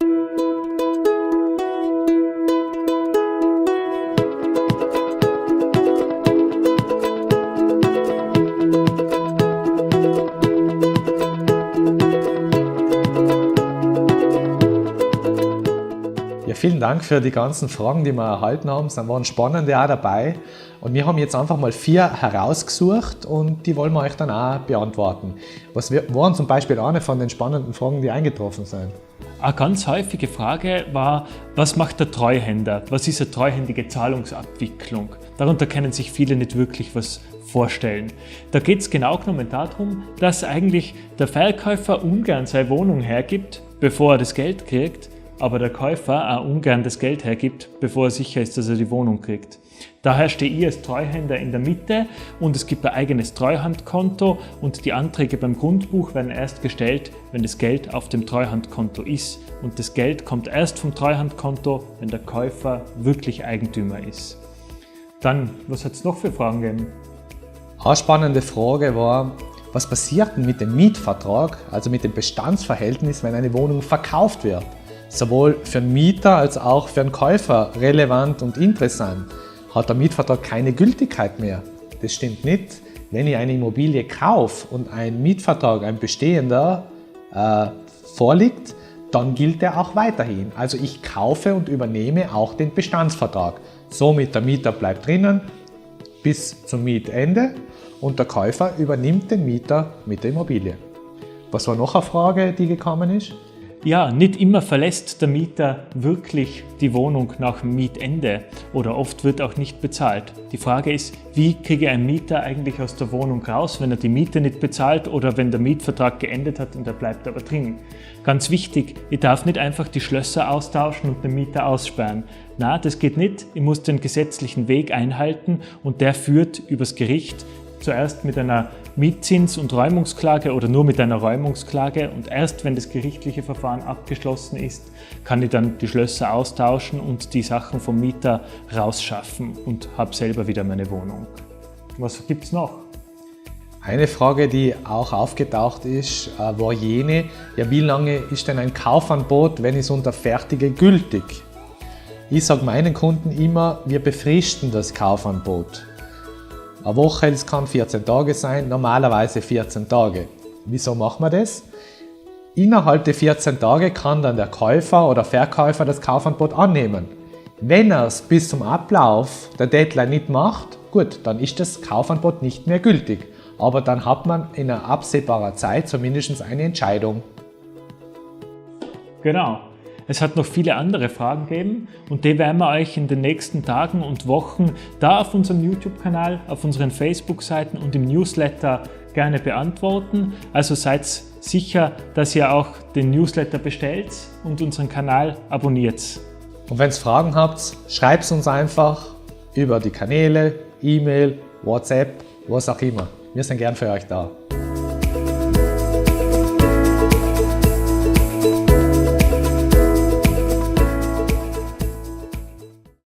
Ja, vielen Dank für die ganzen Fragen, die wir erhalten haben. Es waren spannende auch dabei. Und wir haben jetzt einfach mal 4 herausgesucht und die wollen wir euch dann auch beantworten. Was waren zum Beispiel eine von den spannenden Fragen, die eingetroffen sind? Eine ganz häufige Frage war, was macht der Treuhänder? Was ist eine treuhändige Zahlungsabwicklung? Darunter können sich viele nicht wirklich was vorstellen. Da geht es genau genommen darum, dass eigentlich der Verkäufer ungern seine Wohnung hergibt, bevor er das Geld kriegt, aber der Käufer auch ungern das Geld hergibt, bevor er sicher ist, dass er die Wohnung kriegt. Daher stehe ich als Treuhänder in der Mitte und es gibt ein eigenes Treuhandkonto und die Anträge beim Grundbuch werden erst gestellt, wenn das Geld auf dem Treuhandkonto ist. Und das Geld kommt erst vom Treuhandkonto, wenn der Käufer wirklich Eigentümer ist. Dann, was hat es noch für Fragen gegeben? Eine spannende Frage war, was passiert denn mit dem Mietvertrag, also mit dem Bestandsverhältnis, wenn eine Wohnung verkauft wird? Sowohl für den Mieter als auch für den Käufer relevant und interessant. Hat der Mietvertrag keine Gültigkeit mehr? Das stimmt nicht. Wenn ich eine Immobilie kaufe und ein Mietvertrag, ein bestehender, vorliegt, dann gilt er auch weiterhin. Also ich kaufe und übernehme auch den Bestandsvertrag. Somit der Mieter bleibt drinnen bis zum Mietende und der Käufer übernimmt den Mieter mit der Immobilie. Was war noch eine Frage, die gekommen ist? Ja, nicht immer verlässt der Mieter wirklich die Wohnung nach Mietende oder oft wird auch nicht bezahlt. Die Frage ist, wie kriege ich einen Mieter eigentlich aus der Wohnung raus, wenn er die Miete nicht bezahlt oder wenn der Mietvertrag geendet hat und er bleibt aber drin. Ganz wichtig, ich darf nicht einfach die Schlösser austauschen und den Mieter aussperren. Na, das geht nicht. Ich muss den gesetzlichen Weg einhalten und der führt übers Gericht. Zuerst mit einer Mietzins- und Räumungsklage oder nur mit einer Räumungsklage und erst wenn das gerichtliche Verfahren abgeschlossen ist, kann ich dann die Schlösser austauschen und die Sachen vom Mieter rausschaffen und habe selber wieder meine Wohnung. Was gibt es noch? Eine Frage, die auch aufgetaucht ist, war jene, ja, wie lange ist denn ein Kaufangebot, wenn ich es unterfertige, gültig? Ich sage meinen Kunden immer, wir befristen das Kaufangebot. Eine Woche, das kann 14 Tage sein, normalerweise 14 Tage. Wieso machen wir das? Innerhalb der 14 Tage kann dann der Käufer oder Verkäufer das Kaufangebot annehmen. Wenn er es bis zum Ablauf der Deadline nicht macht, gut, dann ist das Kaufangebot nicht mehr gültig. Aber dann hat man in einer absehbarer Zeit zumindest eine Entscheidung. Genau. Es hat noch viele andere Fragen gegeben und die werden wir euch in den nächsten Tagen und Wochen da auf unserem YouTube-Kanal, auf unseren Facebook-Seiten und im Newsletter gerne beantworten. Also seid sicher, dass ihr auch den Newsletter bestellt und unseren Kanal abonniert. Und wenn ihr Fragen habt, schreibt es uns einfach über die Kanäle, E-Mail, WhatsApp, was auch immer. Wir sind gern für euch da.